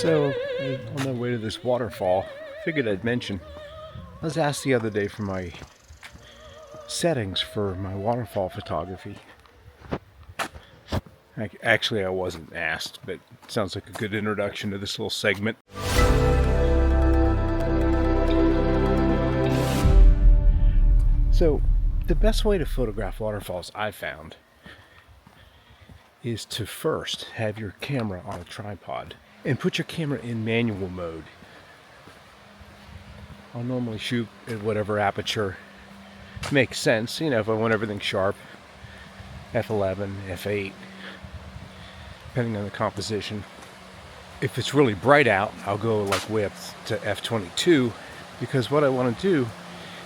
So, on my way to this waterfall, figured I'd mention, I was asked the other day for my settings for my waterfall photography. Actually, I wasn't asked, but it sounds like a good introduction to this little segment. So, the best way to photograph waterfalls I've found is to first have your camera on a tripod and put your camera in manual mode. I'll normally shoot at whatever aperture makes sense, if I want everything sharp, f11, f8, depending on the composition. If it's really bright out, I'll go like way up to f22, because what I want to do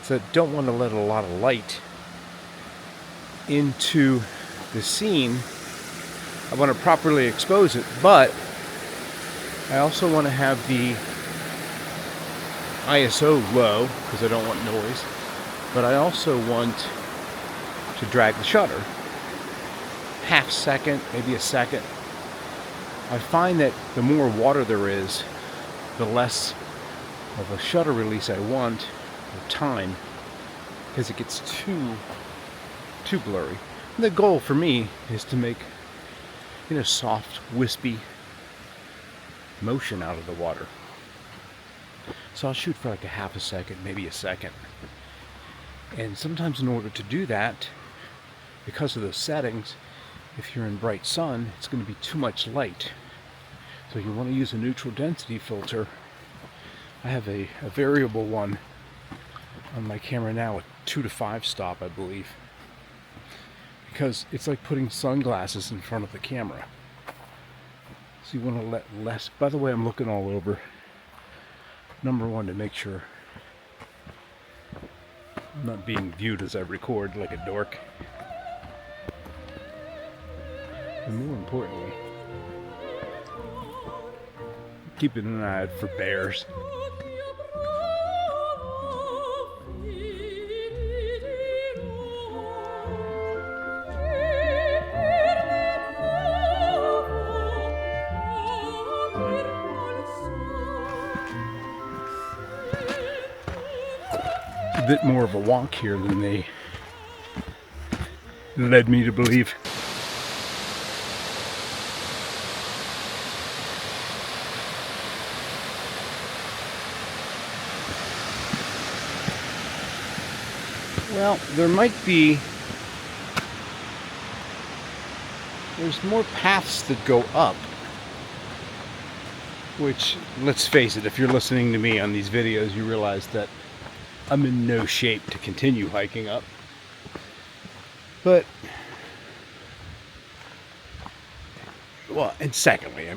is I don't want to let a lot of light into the scene. I want to properly expose it, but I also want to have the ISO low because I don't want noise, but I also want to drag the shutter half second, maybe a second. I find that the more water there is, the less of a shutter release I want, or time, because it gets too blurry. And the goal for me is to make soft, wispy motion out of the water. So I'll shoot for like a half a second, maybe a second. And sometimes in order to do that, because of those settings, if you're in bright sun, it's going to be too much light. So you want to use a neutral density filter. I have a variable one on my camera now, a 2 to 5 stop, I believe. Because it's like putting sunglasses in front of the camera. So you want to let less. By the way, I'm looking all over. Number one, to make sure I'm not being viewed as I record like a dork. And more importantly, keeping an eye out for bears. A bit more of a walk here than they led me to believe. Well, there's more paths that go up, which, let's face it, if you're listening to me on these videos, you realize that I'm in no shape to continue hiking up. But, well, and secondly,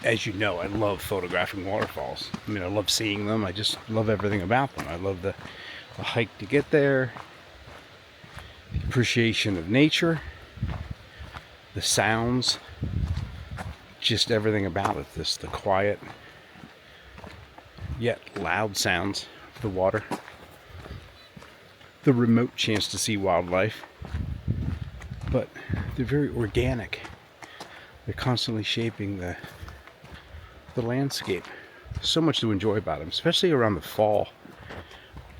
as you know, I love photographing waterfalls. I love seeing them. I just love everything about them. I love the hike to get there, the appreciation of nature, the sounds, just everything about it. The quiet, yet loud sounds of the water. The remote chance to see wildlife, but they're very organic. They're constantly shaping the landscape. So much to enjoy about them, especially around the fall.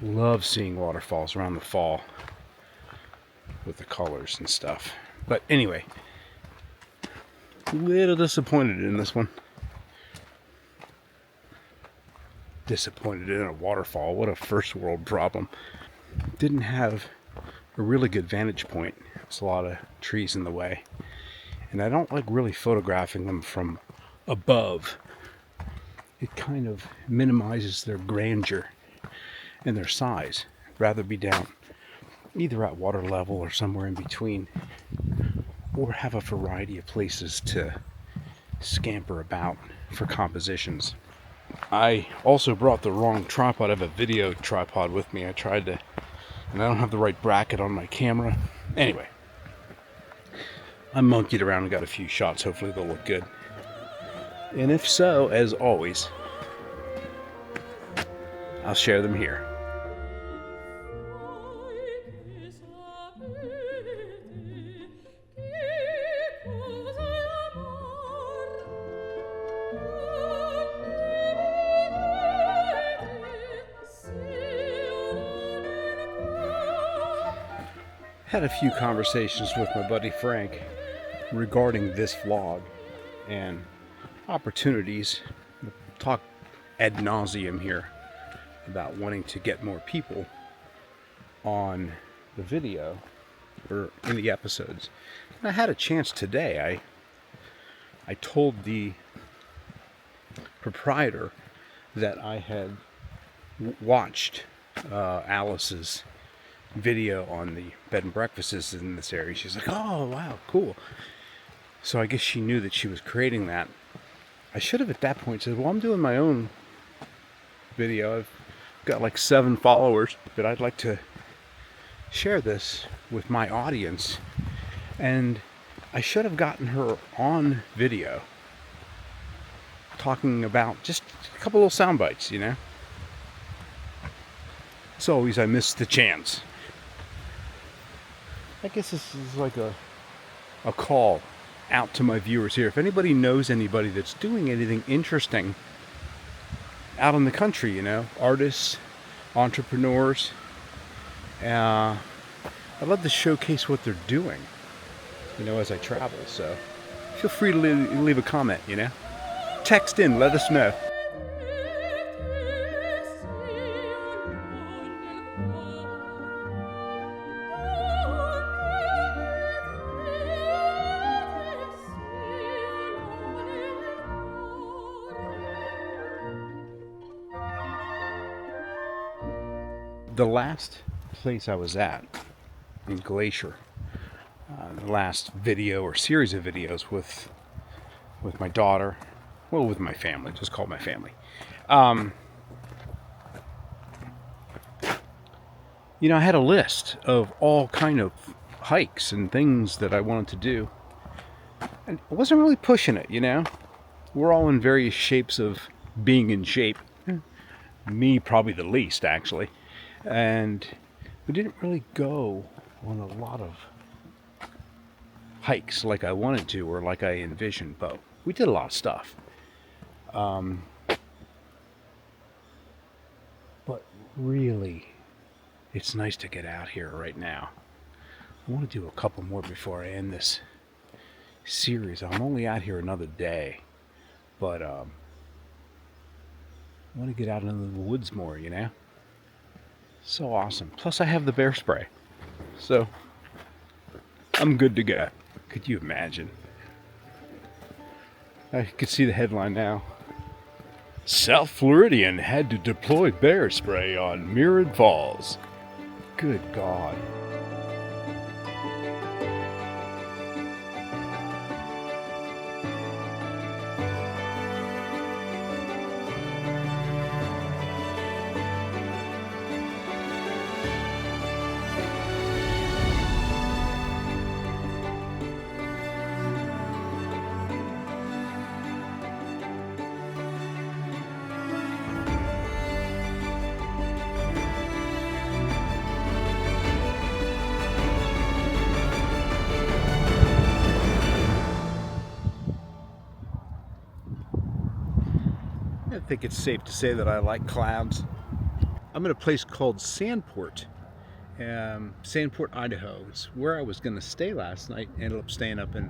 Love seeing waterfalls around the fall with the colors and stuff. But anyway, a little disappointed in this one. Disappointed in a waterfall. What a first world problem. Didn't have a really good vantage point. There's a lot of trees in the way. And I don't like really photographing them from above. It kind of minimizes their grandeur and their size. I'd rather be down either at water level or somewhere in between, or have a variety of places to scamper about for compositions. I also brought the wrong tripod. I have a video tripod with me. I tried to, and I don't have the right bracket on my camera. Anyway, I monkeyed around and got a few shots. Hopefully they'll look good. And if so, as always, I'll share them here. Had a few conversations with my buddy Frank regarding this vlog and opportunities. We'll talk ad nauseum here about wanting to get more people on the video or in the episodes. And I had a chance today. I told the proprietor that I had watched Alice's video on the bed and breakfasts in this area. She's like, oh wow, cool. So I guess she knew that she was creating that. I should have at that point said, well, I'm doing my own video. I've got like 7 followers, but I'd like to share this with my audience. And I should have gotten her on video talking about just a couple little sound bites, you know. As always, I missed the chance. I guess this is like a call out to my viewers here. If anybody knows anybody that's doing anything interesting out in the country, you know, artists, entrepreneurs, I'd love to showcase what they're doing, you know, as I travel. So feel free to leave a comment, you know. Text in, let us know. The last place I was at in Glacier, the last video or series of videos with my daughter, well, with my family, just call it my family. You know, I had a list of all kind of hikes and things that I wanted to do, and I wasn't really pushing it, you know. We're all in various shapes of being in shape. Me probably the least, actually. And we didn't really go on a lot of hikes like I wanted to or like I envisioned, but we did a lot of stuff. But really, it's nice to get out here right now. I want to do a couple more before I end this series. I'm only out here another day, but I want to get out into the woods more, you know? So awesome. Plus I have the bear spray. So I'm good to go. Could you imagine? I could see the headline now. South Floridian had to deploy bear spray on Mirrored Falls. Good God. I think it's safe to say that I like clouds. I'm in a place called Sandport, Idaho. It's where I was going to stay last night. Ended up staying up in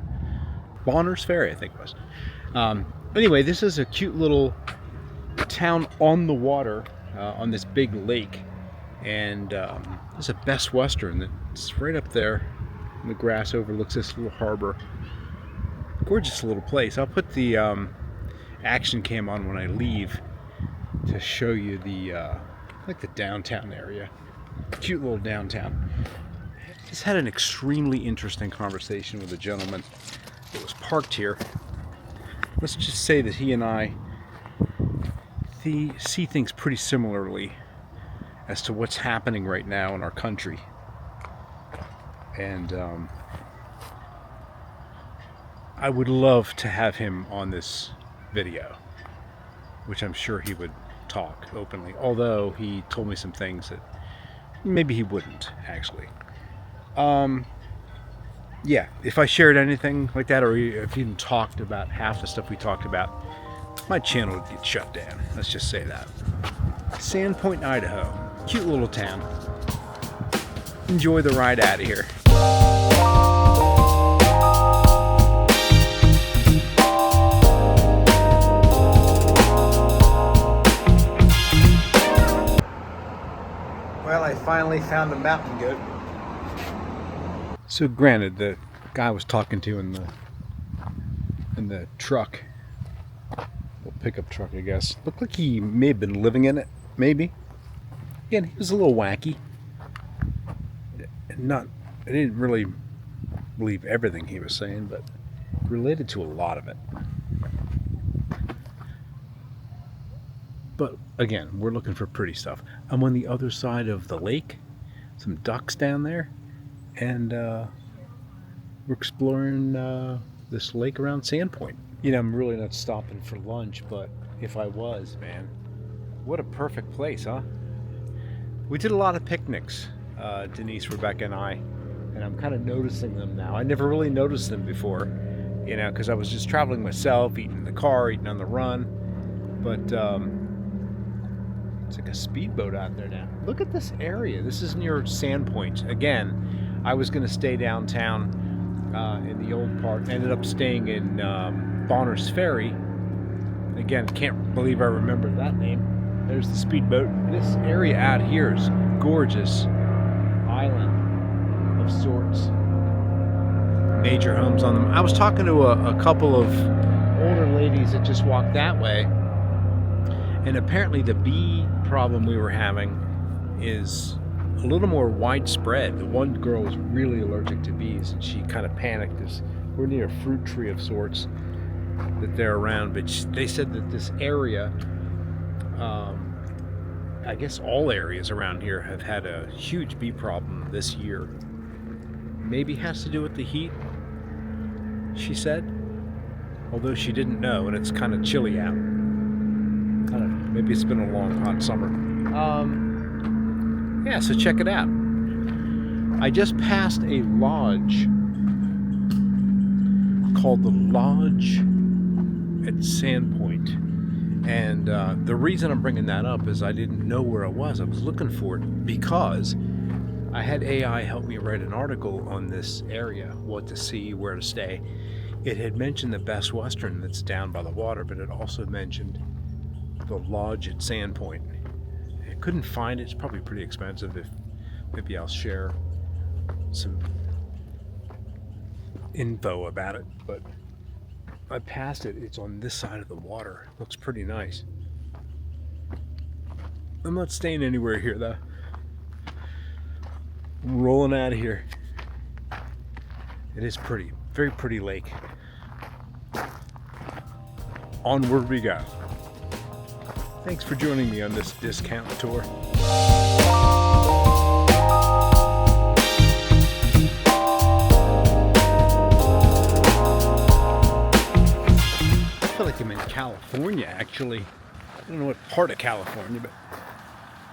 Bonners Ferry, I think it was. Anyway, this is a cute little town on the water, on this big lake, and there's a Best Western that's right up there. And the grass overlooks this little harbor. Gorgeous little place. I'll put the action cam on when I leave to show you the like the downtown area. Cute little downtown. Just had an extremely interesting conversation with a gentleman that was parked here. Let's just say that he and I see things pretty similarly as to what's happening right now in our country. And I would love to have him on this video, which I'm sure he would talk openly, although he told me some things that maybe he wouldn't actually. Yeah, if I shared anything like that, or if he even talked about half the stuff we talked about, my channel would get shut down. Let's just say that. Sandpoint, Idaho. Cute little town. Enjoy the ride out of here. finally found a mountain goat. So granted, the guy I was talking to in the truck, well, pickup truck, I guess, looked like he may have been living in it. Maybe. Again, he was a little wacky. I didn't really believe everything he was saying, but related to a lot of it. But again, we're looking for pretty stuff. I'm on the other side of the lake, some ducks down there, and we're exploring this lake around Sandpoint. You know, I'm really not stopping for lunch, but if I was, man, what a perfect place, huh? We did a lot of picnics, Denise, Rebecca, and I, and I'm kind of noticing them now. I never really noticed them before, you know, because I was just traveling myself, eating in the car, eating on the run. But it's like a speedboat out there now. Look at this area. This is near Sandpoint. Again, I was going to stay downtown in the old part. Ended up staying in Bonner's Ferry. Again, can't believe I remember that name. There's the speedboat. This area out here is gorgeous. Island of sorts. Major homes on them. I was talking to a couple of older ladies that just walked that way, and apparently the bee problem we were having is a little more widespread. The one girl was really allergic to bees, and she kind of panicked as we're near a fruit tree of sorts that they're around. But they said that this area, I guess all areas around here have had a huge bee problem this year. Maybe has to do with the heat, she said, although she didn't know, and it's kind of chilly out. I don't know, maybe it's been a long hot summer. Yeah, so check it out. I just passed a lodge called the Lodge at Sandpoint. And the reason I'm bringing that up is I didn't know where it was. I was looking for it because I had AI help me write an article on this area, what to see, where to stay. It had mentioned the Best Western that's down by the water, but it also mentioned the Lodge at Sandpoint. I couldn't find it. It's probably pretty expensive. If maybe I'll share some info about it, but I passed it. It's on this side of the water. Looks pretty nice. I'm not staying anywhere here though. I'm rolling out of here. It is pretty, very pretty lake. Onward we go. Thanks for joining me on this discount tour. I feel like I'm in California, actually. I don't know what part of California, but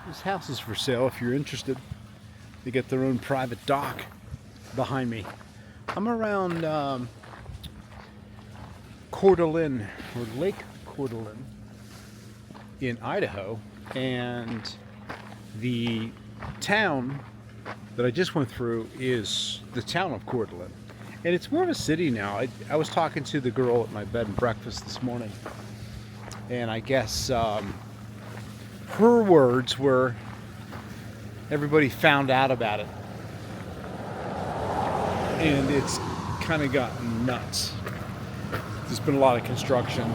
this house is for sale if you're interested. They get their own private dock behind me. I'm around Coeur d'Alene, or Lake Coeur d'Alene in Idaho, and the town that I just went through is the town of Coeur d'Alene. And it's more of a city now. I was talking to the girl at my bed and breakfast this morning, and I guess her words were everybody found out about it, and it's kind of gotten nuts. There's been a lot of construction,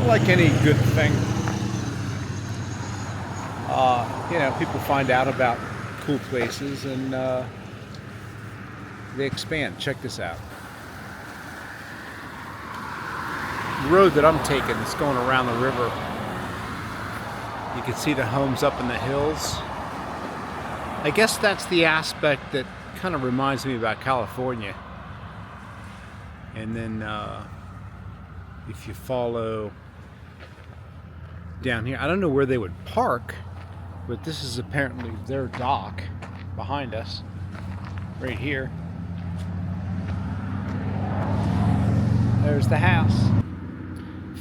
like any good thing. You know, people find out about cool places and they expand. Check this out. The road that I'm taking is going around the river. You can see the homes up in the hills. I guess that's the aspect that kind of reminds me about California. And then if you follow down here, I don't know where they would park, but this is apparently their dock behind us, right here. There's the house.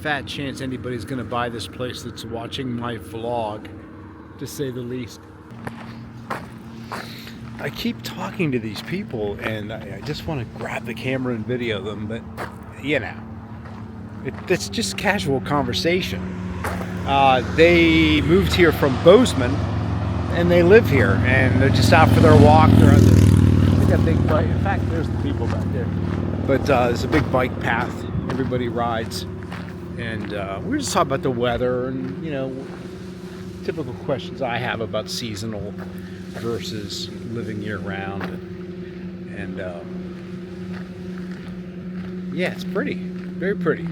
Fat chance anybody's gonna buy this place that's watching my vlog, to say the least. I keep talking to these people and I just want to grab the camera and video them, but you know, it's just casual conversation. They moved here from Bozeman, and they live here, and they're just out for their walk. They're on a big bike. In fact, there's the people back there. But there's a big bike path. Everybody rides, and we're just talking about the weather and, you know, typical questions I have about seasonal versus living year round. And yeah, it's pretty, very pretty.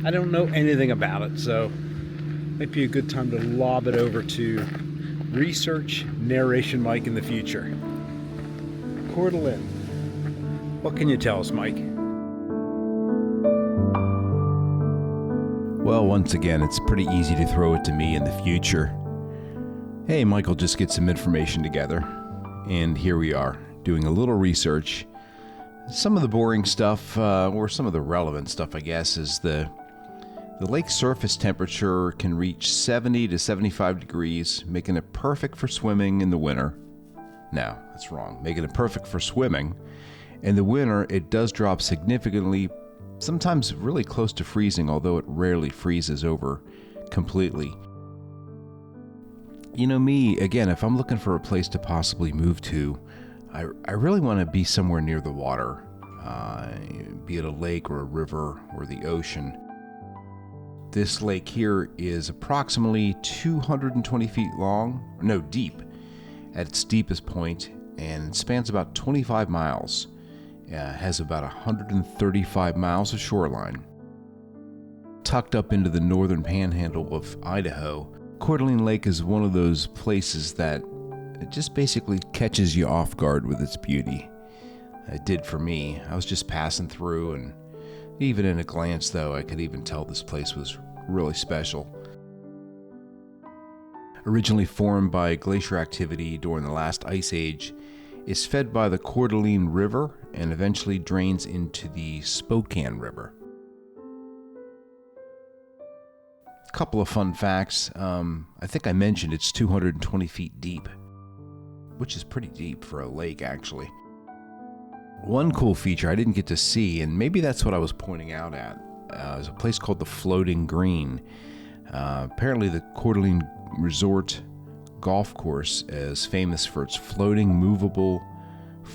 I don't know anything about it, so might be a good time to lob it over to research narration Mike in the future. Coeur d'Alene. What can you tell us, Mike? Well, once again, it's pretty easy to throw it to me in the future. Hey, Michael, just get some information together. And here we are, doing a little research. Some of the boring stuff, or some of the relevant stuff, I guess, is the lake surface temperature can reach 70 to 75 degrees, making it perfect for swimming in the winter. No, that's wrong. Making it perfect for swimming. In the winter, it does drop significantly, sometimes really close to freezing, although it rarely freezes over completely. You know me, again, if I'm looking for a place to possibly move to, I really want to be somewhere near the water, be it a lake or a river or the ocean. This lake here is approximately 220 feet long, deep, at its deepest point, and spans about 25 miles. Has about 135 miles of shoreline. Tucked up into the northern panhandle of Idaho, Coeur d'Alene Lake is one of those places that it just basically catches you off guard with its beauty. It did for me. I was just passing through, and even in a glance, though, I could even tell this place was really special. Originally formed by glacier activity during the last ice age, is fed by the Coeur d'Alene River and eventually drains into the Spokane River. A couple of fun facts. I think I mentioned it's 220 feet deep, which is pretty deep for a lake, actually. One cool feature I didn't get to see, and maybe that's what I was pointing out at, is a place called the Floating Green. Apparently the Coeur d'Alene Resort golf course is famous for its floating, movable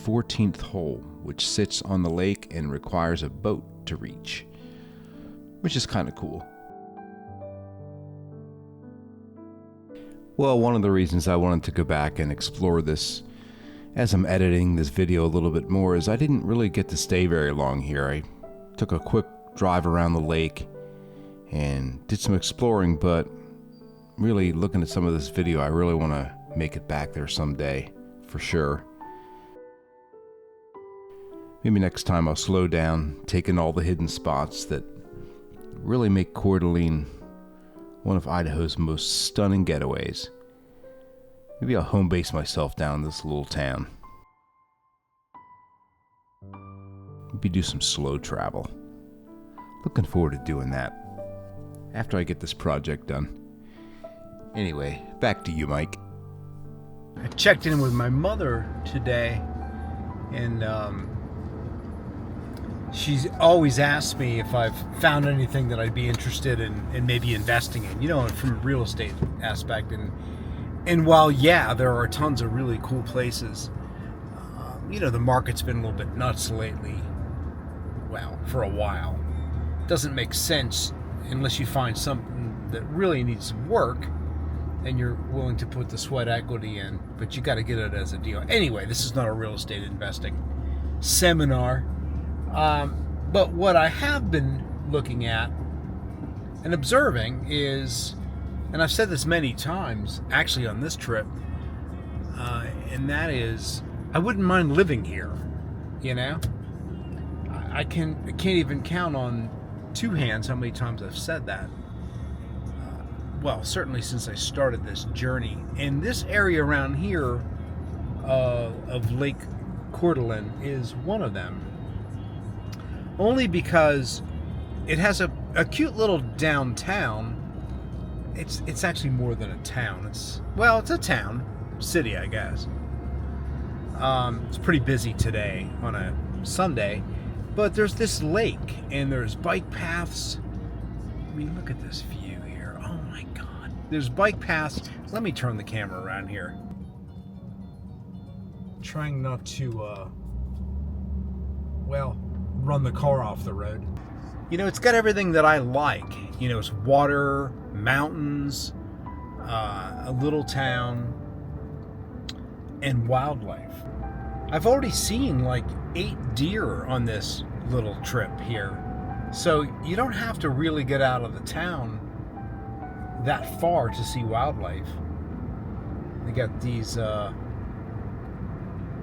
14th hole, which sits on the lake and requires a boat to reach, which is kind of cool. Well, one of the reasons I wanted to go back and explore this as I'm editing this video a little bit more is I didn't really get to stay very long here. I took a quick drive around the lake and did some exploring, but really looking at some of this video, I really want to make it back there someday, for sure. Maybe next time I'll slow down, take in all the hidden spots that really make Coeur d'Alene one of Idaho's most stunning getaways. Maybe I'll home base myself down in this little town. Maybe do some slow travel. Looking forward to doing that after I get this project done. Anyway, back to you, Mike. I checked in with my mother today, and she's always asked me if I've found anything that I'd be interested in maybe investing in, you know, from a real estate aspect. And while, yeah, there are tons of really cool places, you know, the market's been a little bit nuts lately. Well, for a while. It doesn't make sense unless you find something that really needs some work and you're willing to put the sweat equity in, but you got to get it as a deal. Anyway, this is not a real estate investing seminar. But what I have been looking at and observing is, and I've said this many times, actually on this trip, and that is, I wouldn't mind living here, you know? I can't even count on two hands how many times I've said that. Well, certainly since I started this journey. And this area around here of Lake Coeur d'Alene is one of them. Only because it has a cute little downtown. It's actually more than a town. It's a town, city, I guess. It's pretty busy today on a Sunday, but there's this lake and there's bike paths. I mean, look at this view here. Oh my God. There's bike paths. Let me turn the camera around here. Trying not to, run the car off the road. You know, it's got everything that I like. You know, it's water, mountains, a little town, and wildlife. I've already seen like 8 deer on this little trip here. So you don't have to really get out of the town that far to see wildlife. They got these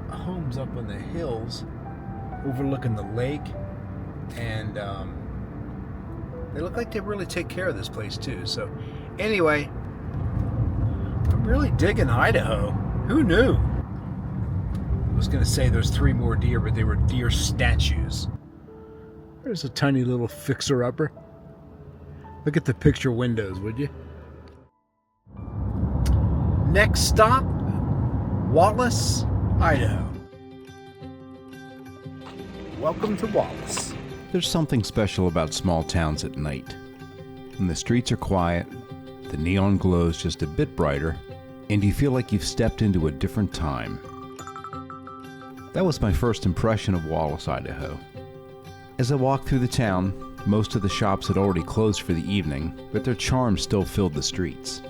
homes up on the hills overlooking the lake, and they look like they really take care of this place too. So anyway, I'm really digging Idaho. Who knew? I was gonna say there's 3 more deer, but they were deer statues. There's a tiny little fixer-upper. Look at the picture windows, would you? Next stop, Wallace, Idaho. Welcome to Wallace. There's something special about small towns at night. When the streets are quiet, the neon glows just a bit brighter, and you feel like you've stepped into a different time. That was my first impression of Wallace, Idaho. As I walked through the town, most of the shops had already closed for the evening, but their charm still filled the streets.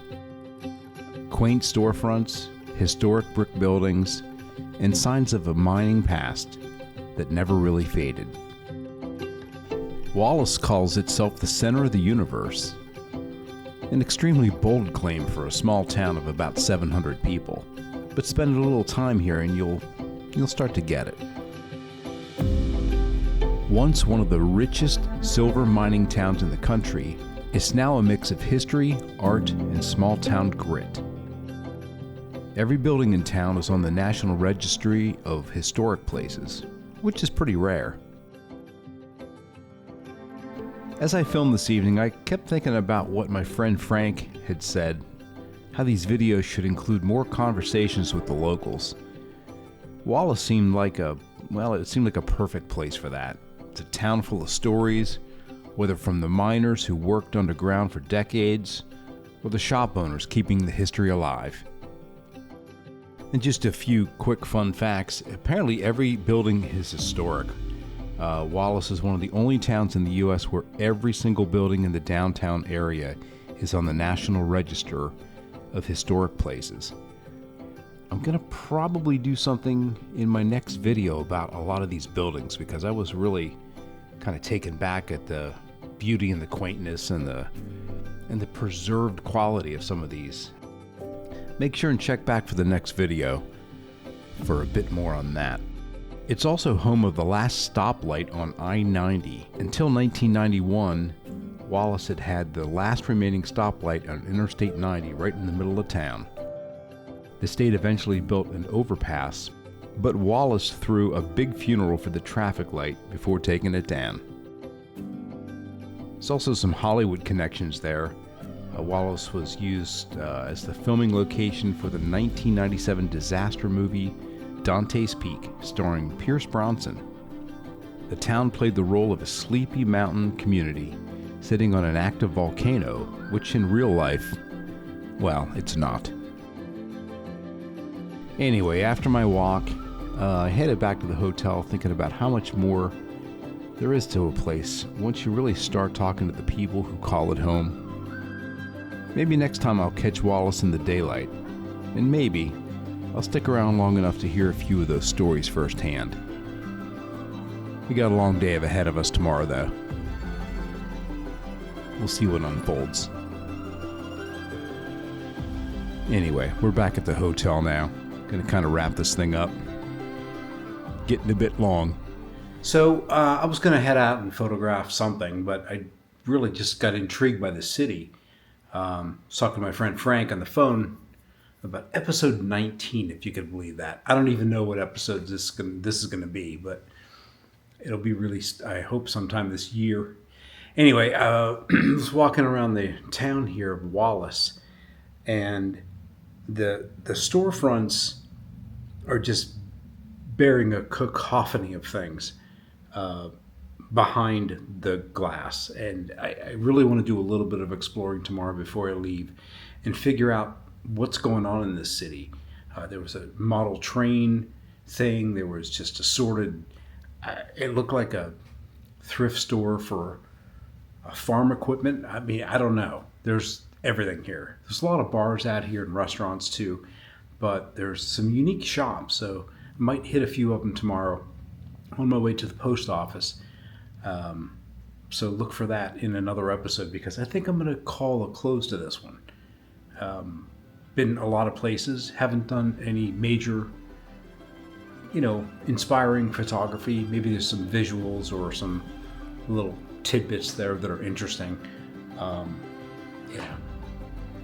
Quaint storefronts, historic brick buildings, and signs of a mining past that never really faded. Wallace calls itself the center of the universe, an extremely bold claim for a small town of about 700 people, but spend a little time here and you'll start to get it. Once one of the richest silver mining towns in the country, it's now a mix of history, art, and small-town grit. Every building in town is on the National Registry of Historic Places, which is pretty rare. As I filmed this evening, I kept thinking about what my friend Frank had said, how these videos should include more conversations with the locals. Wallace seemed like a perfect place for that. It's a town full of stories, whether from the miners who worked underground for decades, or the shop owners keeping the history alive. And just a few quick fun facts. Apparently every building is historic. Wallace is one of the only towns in the U.S. where every single building in the downtown area is on the National Register of Historic Places. I'm going to probably do something in my next video about a lot of these buildings because I was really kind of taken back at the beauty and the quaintness and the preserved quality of some of these. Make sure and check back for the next video for a bit more on that. It's also home of the last stoplight on I-90. Until 1991, Wallace had the last remaining stoplight on Interstate 90 right in the middle of town. The state eventually built an overpass, but Wallace threw a big funeral for the traffic light before taking it down. There's also some Hollywood connections there. Wallace was used as the filming location for the 1997 disaster movie Dante's Peak, starring Pierce Bronson. The town played the role of a sleepy mountain community sitting on an active volcano, which in real life, well, it's not. Anyway, after my walk, I headed back to the hotel thinking about how much more there is to a place once you really start talking to the people who call it home. Maybe next time I'll catch Wallace in the daylight, and maybe I'll stick around long enough to hear a few of those stories firsthand. We got a long day ahead of us tomorrow, though. We'll see what unfolds. Anyway, we're back at the hotel now. Gonna kind of wrap this thing up. Getting a bit long. So I was gonna head out and photograph something, but I really just got intrigued by the city. I was talking to my friend Frank on the phone about episode 19, if you could believe that. I don't even know what episode this is going to be, but it'll be released, I hope, sometime this year. Anyway, I was walking around the town here of Wallace, and the storefronts are just bearing a cacophony of things. behind the glass. And I really want to do a little bit of exploring tomorrow before I leave and figure out what's going on in this city. There was a model train thing. There was just assorted, it looked like a thrift store for farm equipment. I mean, I don't know. There's everything here. There's a lot of bars out here and restaurants too, but there's some unique shops. So I might hit a few of them tomorrow on my way to the post office. So look for that in another episode, because I think I'm going to call a close to this one. Been a lot of places, haven't done any major, inspiring photography. Maybe there's some visuals or some little tidbits there that are interesting.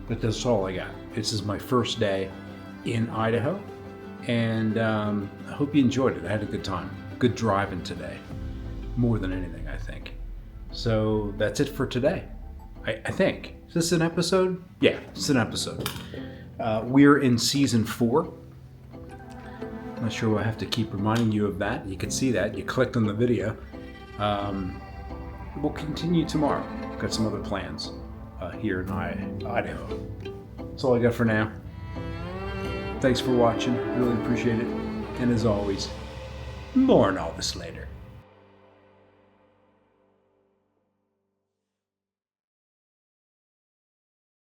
But that's all I got. This is my first day in Idaho, and I hope you enjoyed it. I had a good time. Good driving today, more than anything, I think. So that's it for today, I think. Is this an episode? Yeah, it's an episode. We're in season 4. I'm not sure I have to keep reminding you of that. You can see that. You clicked on the video. We'll continue tomorrow. Got some other plans here in Idaho. That's all I got for now. Thanks for watching. Really appreciate it. And as always, more on all this later.